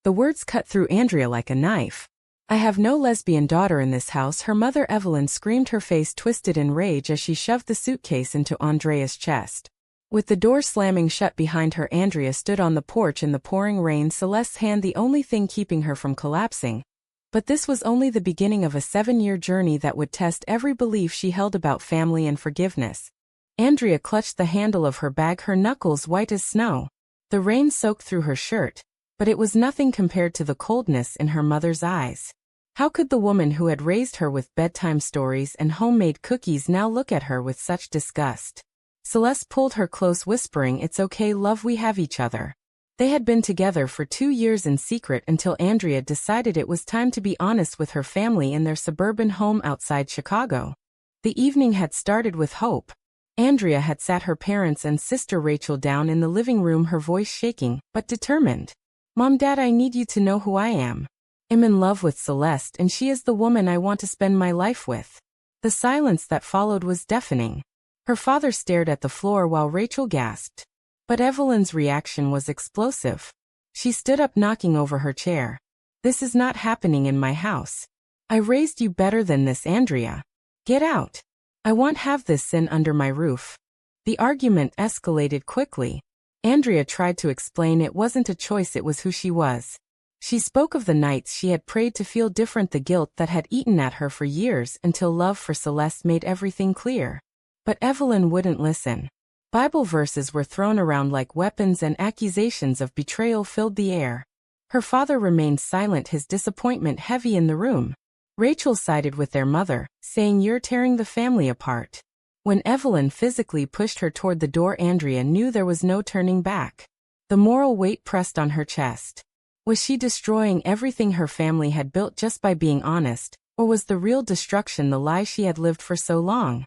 The words cut through Andrea like a knife. "I have no lesbian daughter in this house," her mother Evelyn screamed, her face twisted in rage as she shoved the suitcase into Andrea's chest. With the door slamming shut behind her, Andrea stood on the porch in the pouring rain, Celeste's hand the only thing keeping her from collapsing. But this was only the beginning of a 7-year journey that would test every belief she held about family and forgiveness. Andrea clutched the handle of her bag, her knuckles white as snow. The rain soaked through her shirt, but it was nothing compared to the coldness in her mother's eyes. How could the woman who had raised her with bedtime stories and homemade cookies now look at her with such disgust? Celeste pulled her close, whispering, "It's okay, love, we have each other." They had been together for 2 years in secret until Andrea decided it was time to be honest with her family in their suburban home outside Chicago. The evening had started with hope. Andrea had sat her parents and sister Rachel down in the living room, her voice shaking, but determined. "Mom, Dad, I need you to know who I am. I'm in love with Celeste, and she is the woman I want to spend my life with." The silence that followed was deafening. Her father stared at the floor while Rachel gasped. But Evelyn's reaction was explosive. She stood up, knocking over her chair. "This is not happening in my house. I raised you better than this, Andrea. Get out. I won't have this sin under my roof." The argument escalated quickly. Andrea tried to explain it wasn't a choice, it was who she was. She spoke of the nights she had prayed to feel different, the guilt that had eaten at her for years, until love for Celeste made everything clear. But Evelyn wouldn't listen. Bible verses were thrown around like weapons, and accusations of betrayal filled the air. Her father remained silent, his disappointment heavy in the room. Rachel sided with their mother, saying, "You're tearing the family apart." When Evelyn physically pushed her toward the door, Andrea knew there was no turning back. The moral weight pressed on her chest. Was she destroying everything her family had built just by being honest, or was the real destruction the lie she had lived for so long?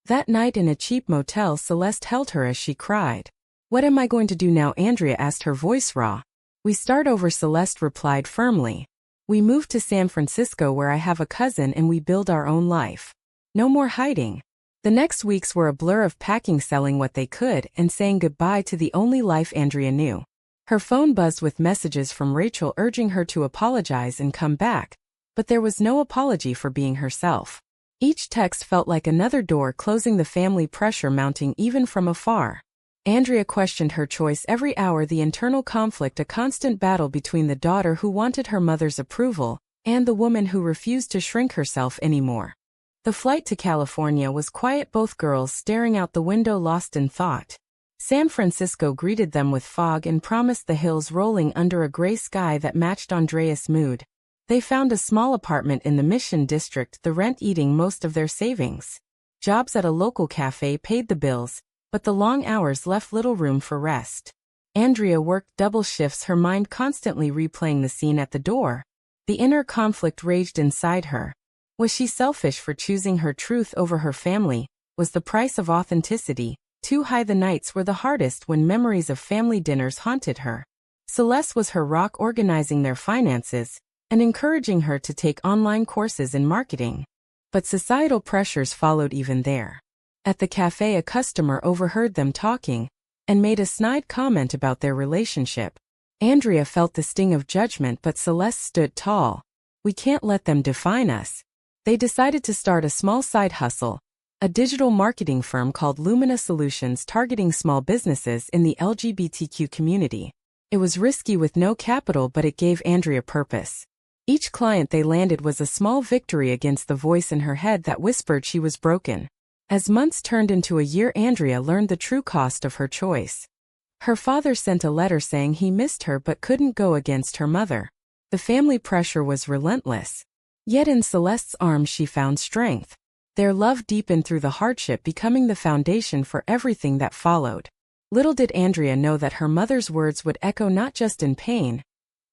That night in a cheap motel, Celeste held her as she cried. "What am I going to do now?" Andrea asked, her voice raw. "We start over," Celeste replied firmly. "We move to San Francisco, where I have a cousin, and we build our own life. No more hiding." The next weeks were a blur of packing, selling what they could, and saying goodbye to the only life Andrea knew. Her phone buzzed with messages from Rachel urging her to apologize and come back, but there was no apology for being herself. Each text felt like another door closing, the family pressure mounting even from afar. Andrea questioned her choice every hour, the internal conflict a constant battle between the daughter who wanted her mother's approval and the woman who refused to shrink herself anymore. The flight to California was quiet, both girls staring out the window, lost in thought. San Francisco greeted them with fog and promised, the hills rolling under a gray sky that matched Andrea's mood. They found a small apartment in the Mission District, the rent eating most of their savings. Jobs at a local cafe paid the bills, but the long hours left little room for rest. Andrea worked double shifts, her mind constantly replaying the scene at the door. The inner conflict raged inside her. Was she selfish for choosing her truth over her family? Was the price of authenticity too high? The nights were the hardest when memories of family dinners haunted her. Celeste was her rock, organizing their finances and encouraging her to take online courses in marketing. But societal pressures followed even there. At the cafe, a customer overheard them talking and made a snide comment about their relationship. Andrea felt the sting of judgment, but Celeste stood tall. "We can't let them define us." They decided to start a small side hustle, a digital marketing firm called Lumina Solutions, targeting small businesses in the LGBTQ community. It was risky with no capital, but it gave Andrea purpose. Each client they landed was a small victory against the voice in her head that whispered she was broken. As months turned into a year, Andrea learned the true cost of her choice. Her father sent a letter saying he missed her but couldn't go against her mother. The family pressure was relentless. Yet in Celeste's arms she found strength. Their love deepened through the hardship, becoming the foundation for everything that followed. Little did Andrea know that her mother's words would echo not just in pain,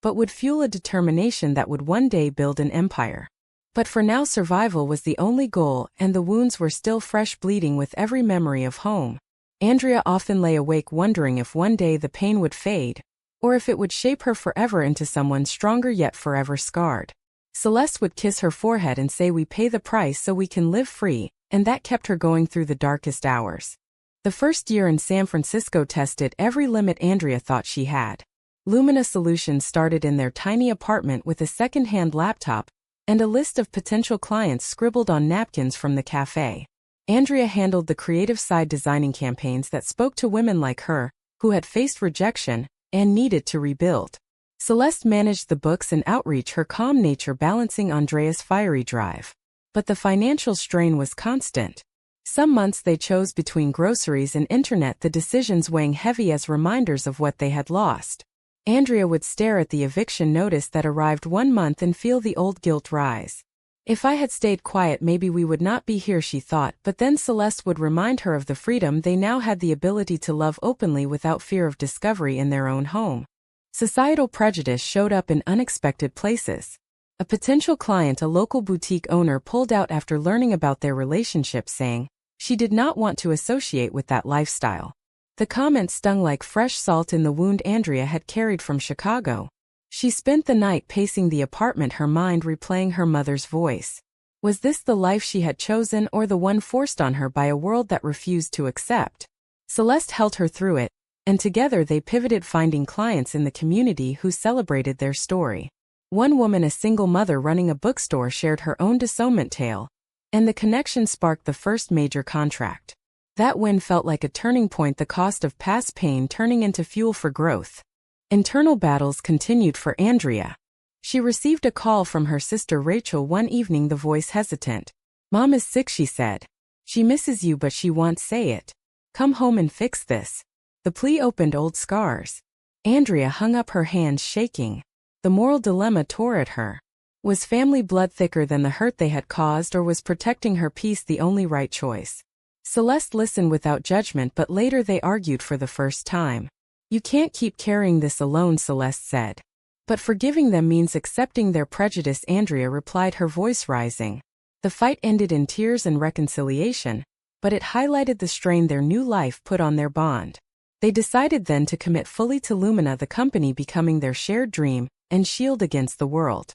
but would fuel a determination that would one day build an empire. But for now, survival was the only goal, and the wounds were still fresh, bleeding with every memory of home. Andrea often lay awake wondering if one day the pain would fade, or if it would shape her forever into someone stronger yet forever scarred. Celeste would kiss her forehead and say, "We pay the price so we can live free," and that kept her going through the darkest hours. The first year in San Francisco tested every limit Andrea thought she had. Lumina Solutions started in their tiny apartment with a second-hand laptop and a list of potential clients scribbled on napkins from the cafe. Andrea handled the creative side, designing campaigns that spoke to women like her, who had faced rejection and needed to rebuild. Celeste managed the books and outreach, her calm nature balancing Andrea's fiery drive. But the financial strain was constant. Some months they chose between groceries and internet, the decisions weighing heavy as reminders of what they had lost. Andrea would stare at the eviction notice that arrived one month and feel the old guilt rise. If I had stayed quiet, maybe we would not be here, she thought, but then Celeste would remind her of the freedom they now had, the ability to love openly without fear of discovery in their own home. Societal prejudice showed up in unexpected places. A potential client, a local boutique owner, pulled out after learning about their relationship, saying she did not want to associate with that lifestyle. The comment stung like fresh salt in the wound Andrea had carried from Chicago. She spent the night pacing the apartment, her mind replaying her mother's voice. Was this the life she had chosen, or the one forced on her by a world that refused to accept? Celeste held her through it, and together they pivoted, finding clients in the community who celebrated their story. One woman, a single mother running a bookstore, shared her own disownment tale, and the connection sparked the first major contract. That win felt like a turning point, the cost of past pain turning into fuel for growth. Internal battles continued for Andrea. She received a call from her sister Rachel one evening, the voice hesitant. "Mom is sick," she said. "She misses you, but she won't say it. Come home and fix this." The plea opened old scars. Andrea hung up her hands, shaking. The moral dilemma tore at her. Was family blood thicker than the hurt they had caused, or was protecting her peace the only right choice? Celeste listened without judgment, but later they argued for the first time. "You can't keep carrying this alone," Celeste said. "But forgiving them means accepting their prejudice," Andrea replied, her voice rising. The fight ended in tears and reconciliation, but it highlighted the strain their new life put on their bond. They decided then to commit fully to Lumina, the company becoming their shared dream and shield against the world.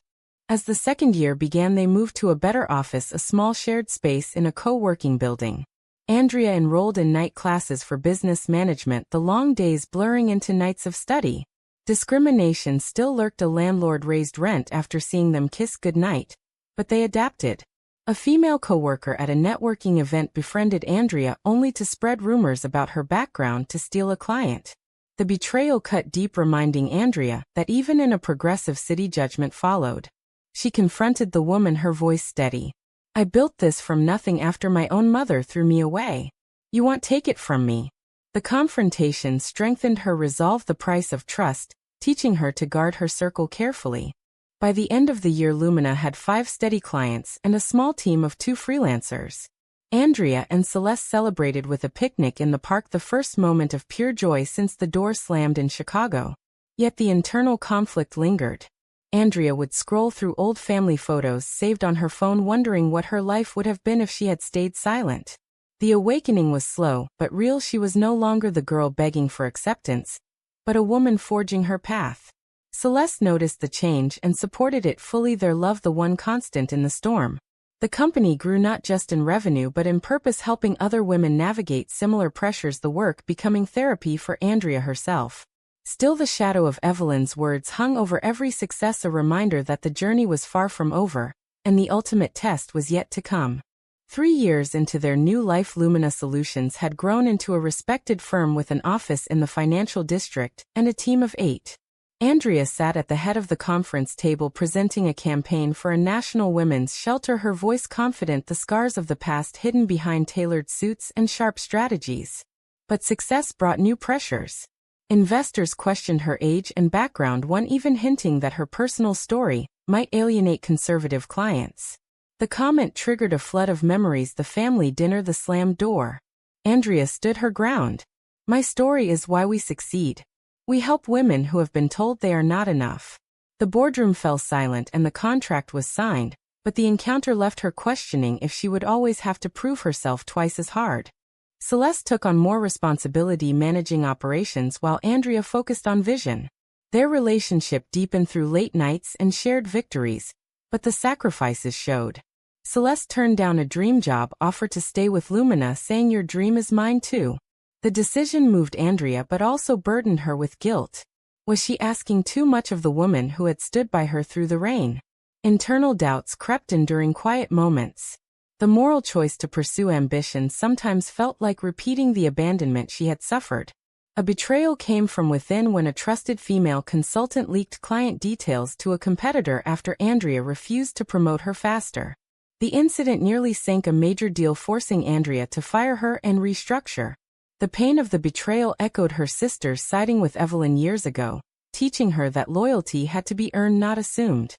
As the second year began, they moved to a better office, a small shared space in a co-working building. Andrea enrolled in night classes for business management, the long days blurring into nights of study. Discrimination still lurked. A landlord raised rent after seeing them kiss goodnight, but they adapted. A female coworker at a networking event befriended Andrea only to spread rumors about her background to steal a client. The betrayal cut deep, reminding Andrea that even in a progressive city, judgment followed. She confronted the woman, her voice steady. "I built this from nothing after my own mother threw me away. You won't take it from me." The confrontation strengthened her resolve, the price of trust, teaching her to guard her circle carefully. By the end of the year, Lumina had 5 steady clients and a small team of 2 freelancers. Andrea and Celeste celebrated with a picnic in the park, the first moment of pure joy since the door slammed in Chicago. Yet the internal conflict lingered. Andrea would scroll through old family photos saved on her phone, wondering what her life would have been if she had stayed silent. The awakening was slow but real. She was no longer the girl begging for acceptance, but a woman forging her path. Celeste noticed the change and supported it fully, their love the one constant in the storm. The company grew not just in revenue but in purpose, helping other women navigate similar pressures, the work becoming therapy for Andrea herself. Still, the shadow of Evelyn's words hung over every success, a reminder that the journey was far from over, and the ultimate test was yet to come. 3 years into their new life, Lumina Solutions had grown into a respected firm with an office in the financial district and a team of 8. Andrea sat at the head of the conference table presenting a campaign for a national women's shelter, her voice confident, the scars of the past hidden behind tailored suits and sharp strategies. But success brought new pressures. Investors questioned her age and background, one even hinting that her personal story might alienate conservative clients. The comment triggered a flood of memories: the family dinner, the slammed door. Andrea stood her ground. "My story is why we succeed. We help women who have been told they are not enough." The boardroom fell silent and the contract was signed, but the encounter left her questioning if she would always have to prove herself twice as hard. Celeste took on more responsibility, managing operations, while Andrea focused on vision. Their relationship deepened through late nights and shared victories, but the sacrifices showed. Celeste turned down a dream job offer to stay with Lumina, saying, "Your dream is mine too." The decision moved Andrea but also burdened her with guilt. Was she asking too much of the woman who had stood by her through the rain? Internal doubts crept in during quiet moments. The moral choice to pursue ambition sometimes felt like repeating the abandonment she had suffered. A betrayal came from within when a trusted female consultant leaked client details to a competitor after Andrea refused to promote her faster. The incident nearly sank a major deal, forcing Andrea to fire her and restructure. The pain of the betrayal echoed her sister's siding with Evelyn years ago, teaching her that loyalty had to be earned, not assumed.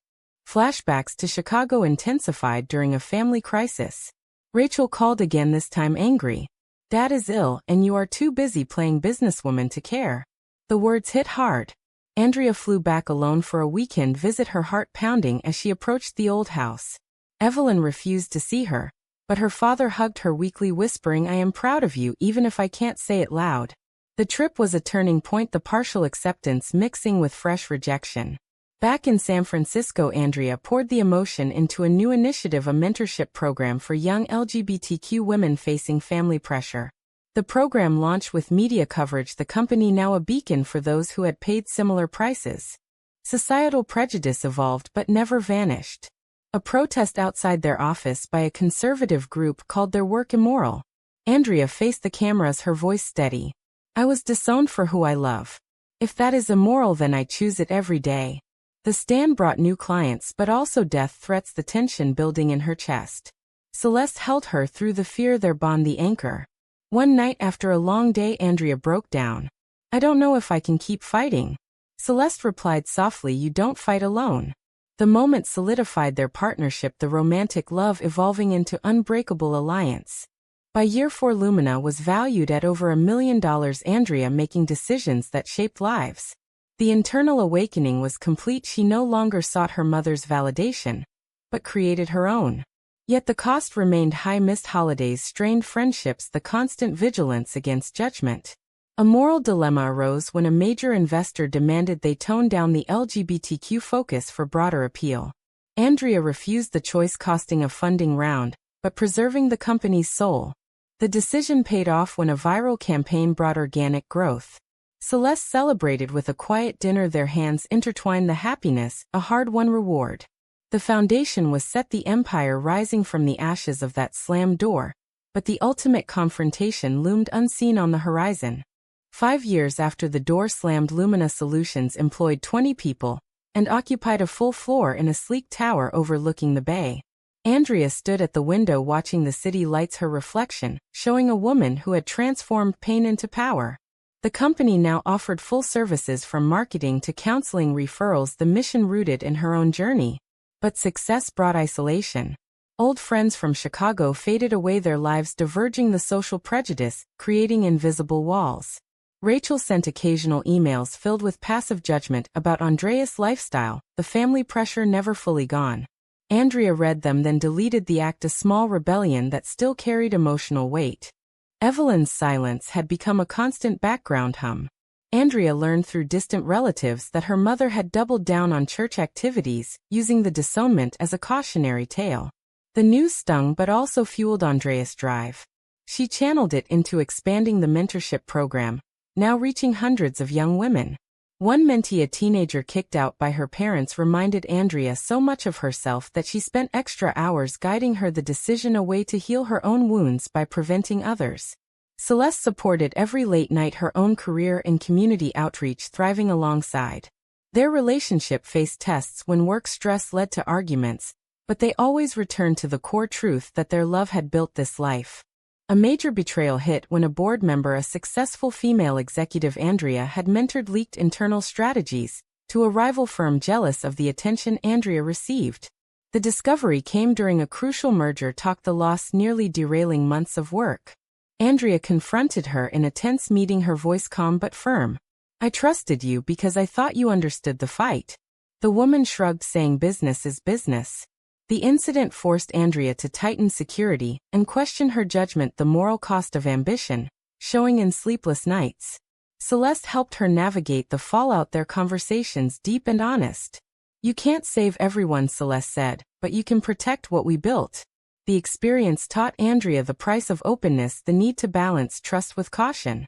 Flashbacks to Chicago intensified during a family crisis. Rachel called again, this time angry. "Dad is ill and you are too busy playing businesswoman to care." The words hit hard. Andrea flew back alone for a weekend visit, her heart pounding as she approached the old house. Evelyn refused to see her, but her father hugged her weakly, whispering, "I am proud of you even if I can't say it loud." The trip was a turning point, the partial acceptance mixing with fresh rejection. Back in San Francisco, Andrea poured the emotion into a new initiative, a mentorship program for young LGBTQ women facing family pressure. The program launched with media coverage, the company now a beacon for those who had paid similar prices. Societal prejudice evolved but never vanished. A protest outside their office by a conservative group called their work immoral. Andrea faced the cameras, her voice steady. "I was disowned for who I love. If that is immoral, then I choose it every day." The stand brought new clients but also death threats, the tension building in her chest. Celeste held her through the fear, their bond the anchor. One night after a long day, Andrea broke down. "I don't know if I can keep fighting." Celeste replied softly, "You don't fight alone." The moment solidified their partnership, the romantic love evolving into unbreakable alliance. By year 4, Lumina was valued at over $1 million, Andrea making decisions that shaped lives. The internal awakening was complete. She no longer sought her mother's validation, but created her own. Yet the cost remained high: missed holidays, strained friendships, the constant vigilance against judgment. A moral dilemma arose when a major investor demanded they tone down the LGBTQ focus for broader appeal. Andrea refused the choice, costing a funding round, but preserving the company's soul. The decision paid off when a viral campaign brought organic growth. Celeste celebrated with a quiet dinner, their hands intertwined, the happiness, a hard-won reward. The foundation was set, the empire rising from the ashes of that slammed door, but the ultimate confrontation loomed unseen on the horizon. 5 years after the door slammed, Lumina Solutions employed 20 people and occupied a full floor in a sleek tower overlooking the bay. Andrea stood at the window watching the city lights, her reflection showing a woman who had transformed pain into power. The company now offered full services from marketing to counseling referrals, the mission rooted in her own journey. But success brought isolation. Old friends from Chicago faded away, their lives diverging, the social prejudice creating invisible walls. Rachel sent occasional emails filled with passive judgment about Andrea's lifestyle, the family pressure never fully gone. Andrea read them, then deleted the act, a small rebellion that still carried emotional weight. Evelyn's silence had become a constant background hum. Andrea learned through distant relatives that her mother had doubled down on church activities, using the disownment as a cautionary tale. The news stung but also fueled Andrea's drive. She channeled it into expanding the mentorship program, now reaching hundreds of young women. One mentee, a teenager kicked out by her parents, reminded Andrea so much of herself that she spent extra hours guiding her, the decision a way to heal her own wounds by preventing others. Celeste supported every late night, her own career in community outreach thriving alongside. Their relationship faced tests when work stress led to arguments, but they always returned to the core truth that their love had built this life. A major betrayal hit when a board member, a successful female executive Andrea had mentored, leaked internal strategies to a rival firm, jealous of the attention Andrea received. The discovery came during a crucial merger talk, the loss nearly derailing months of work. Andrea confronted her in a tense meeting, her voice calm but firm. "I trusted you because I thought you understood the fight." The woman shrugged, saying business is business. The incident forced Andrea to tighten security and question her judgment, the moral cost of ambition showing in sleepless nights. Celeste helped her navigate the fallout, their conversations deep and honest. "You can't save everyone," Celeste said, "but you can protect what we built." The experience taught Andrea the price of openness, the need to balance trust with caution.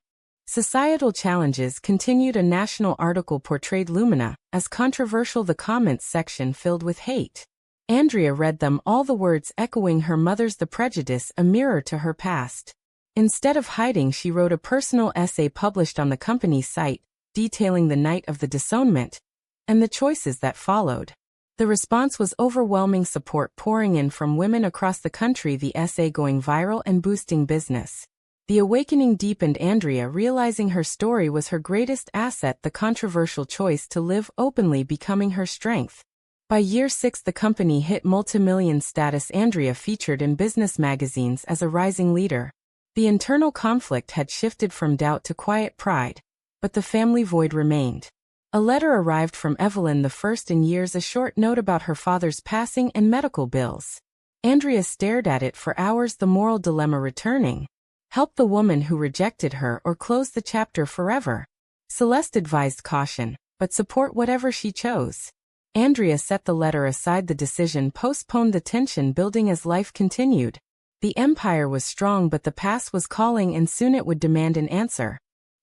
Societal challenges continued. A national article portrayed Lumina as controversial, the comments section filled with hate. Andrea read them all, the words echoing her mother's, the prejudice a mirror to her past. Instead of hiding, she wrote a personal essay published on the company's site, detailing the night of the disownment and the choices that followed. The response was overwhelming, support pouring in from women across the country, the essay going viral and boosting business. The awakening deepened. Andrea realizing her story was her greatest asset, the controversial choice to live openly becoming her strength. By year 6, the company hit multi-million status. Andrea featured in business magazines as a rising leader. The internal conflict had shifted from doubt to quiet pride, but the family void remained. A letter arrived from Evelyn, the first in years, a short note about her father's passing and medical bills. Andrea stared at it for hours, the moral dilemma returning. Help the woman who rejected her or close the chapter forever. Celeste advised caution, but support whatever she chose. Andrea set the letter aside, the decision postponed, the tension building as life continued. The empire was strong, but the past was calling, and soon it would demand an answer.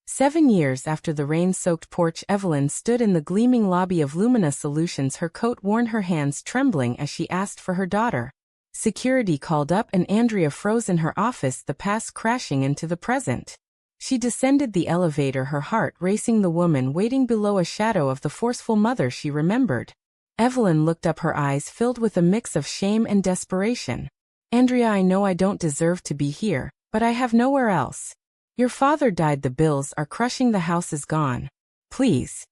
7 years after the rain-soaked porch, Evelyn stood in the gleaming lobby of Lumina Solutions, her coat worn, her hands trembling as she asked for her daughter. Security called up and Andrea froze in her office, the past crashing into the present. She descended the elevator, her heart racing, the woman waiting below, a shadow of the forceful mother she remembered. Evelyn looked up, her eyes filled with a mix of shame and desperation. Andrea, I know I don't deserve to be here, but I have nowhere else. Your father died, the bills are crushing, the house is gone. Please.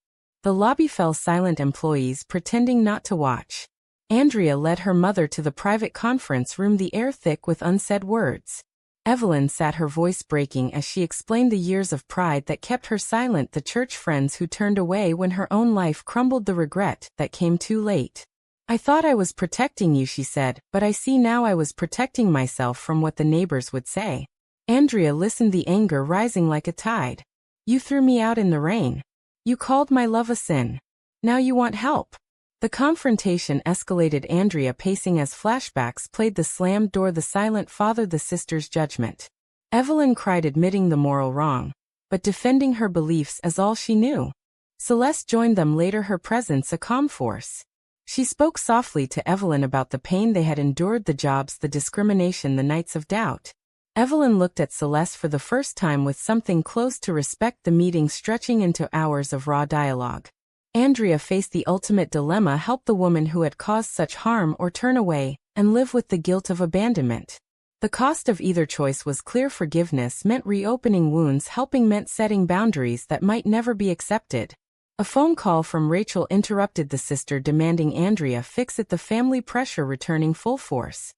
The lobby fell silent, employees pretending not to watch. Andrea led her mother to the private conference room, the air thick with unsaid words. Evelyn sat, her voice breaking as she explained the years of pride that kept her silent, the church friends who turned away when her own life crumbled, the regret that came too late. I thought I was protecting you, she said, but I see now I was protecting myself from what the neighbors would say. Andrea listened, the anger rising like a tide. You threw me out in the rain. You called my love a sin. Now you want help. The confrontation escalated, Andrea pacing as flashbacks played, the slammed door, the silent father, the sister's judgment. Evelyn cried, admitting the moral wrong, but defending her beliefs as all she knew. Celeste joined them later, her presence a calm force. She spoke softly to Evelyn about the pain they had endured, the jobs, the discrimination, the nights of doubt. Evelyn looked at Celeste for the first time with something close to respect, the meeting stretching into hours of raw dialogue. Andrea faced the ultimate dilemma: help the woman who had caused such harm or turn away and live with the guilt of abandonment. The cost of either choice was clear. Forgiveness meant reopening wounds, helping meant setting boundaries that might never be accepted. A phone call from Rachel interrupted the sister, demanding Andrea fix it, the family pressure returning full force.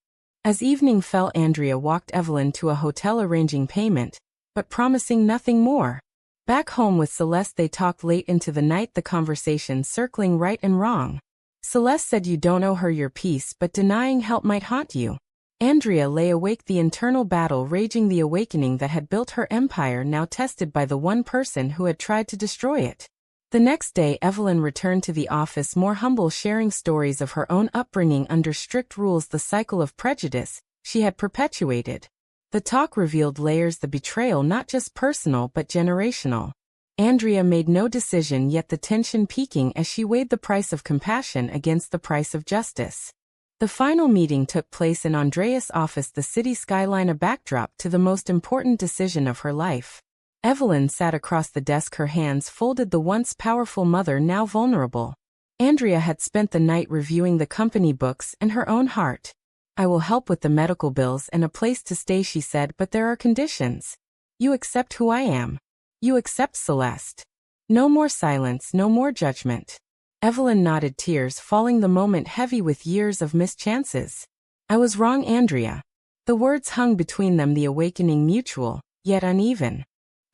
As evening fell, Andrea walked Evelyn to a hotel, arranging payment, but promising nothing more. Back home with Celeste, they talked late into the night, the conversation circling right and wrong. Celeste said you don't owe her your peace, but denying help might haunt you. Andrea lay awake, the internal battle raging, the awakening that had built her empire now tested by the one person who had tried to destroy it. The next day, Evelyn returned to the office more humble, sharing stories of her own upbringing under strict rules, the cycle of prejudice she had perpetuated. The talk revealed layers, the betrayal not just personal but generational. Andrea made no decision, yet the tension peaking as she weighed the price of compassion against the price of justice. The final meeting took place in Andrea's office, the city skyline a backdrop to the most important decision of her life. Evelyn sat across the desk, her hands folded, the once powerful mother now vulnerable. Andrea had spent the night reviewing the company books and her own heart. I will help with the medical bills and a place to stay, she said, but there are conditions. You accept who I am. You accept Celeste. No more silence, no more judgment. Evelyn nodded, tears falling, the moment heavy with years of missed chances. I was wrong, Andrea. The words hung between them, the awakening mutual, yet uneven.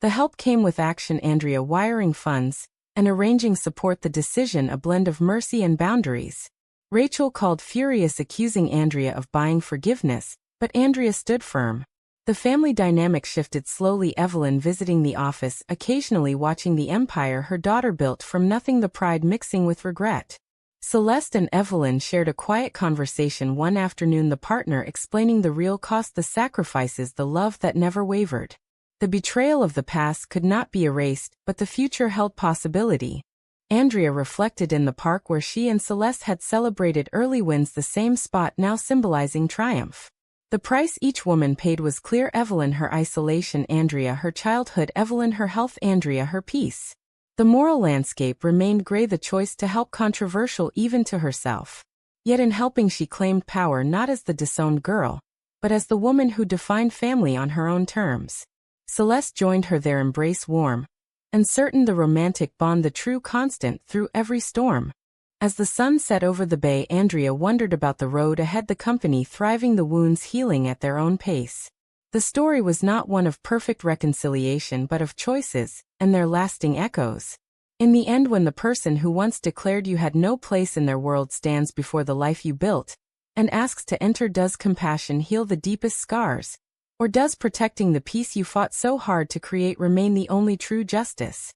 The help came with action, Andrea wiring funds and arranging support, the decision a blend of mercy and boundaries. Rachel called furious, accusing Andrea of buying forgiveness, but Andrea stood firm. The family dynamic shifted slowly, Evelyn visiting the office, occasionally watching the empire her daughter built from nothing, the pride mixing with regret. Celeste and Evelyn shared a quiet conversation one afternoon, the partner explaining the real cost, the sacrifices, the love that never wavered. The betrayal of the past could not be erased, but the future held possibility. Andrea reflected in the park where she and Celeste had celebrated early wins, the same spot now symbolizing triumph. The price each woman paid was clear: Evelyn her isolation, Andrea her childhood, Evelyn her health, Andrea her peace. The moral landscape remained gray, the choice to help controversial even to herself. Yet in helping she claimed power not as the disowned girl, but as the woman who defined family on her own terms. Celeste joined her, their embrace warm, and certain the romantic bond the true constant through every storm. As the sun set over the bay, Andrea wondered about the road ahead, the company thriving, the wounds healing at their own pace. The story was not one of perfect reconciliation but of choices, and their lasting echoes. In the end, when the person who once declared you had no place in their world stands before the life you built, and asks to enter, does compassion heal the deepest scars? Or does protecting the peace you fought so hard to create remain the only true justice?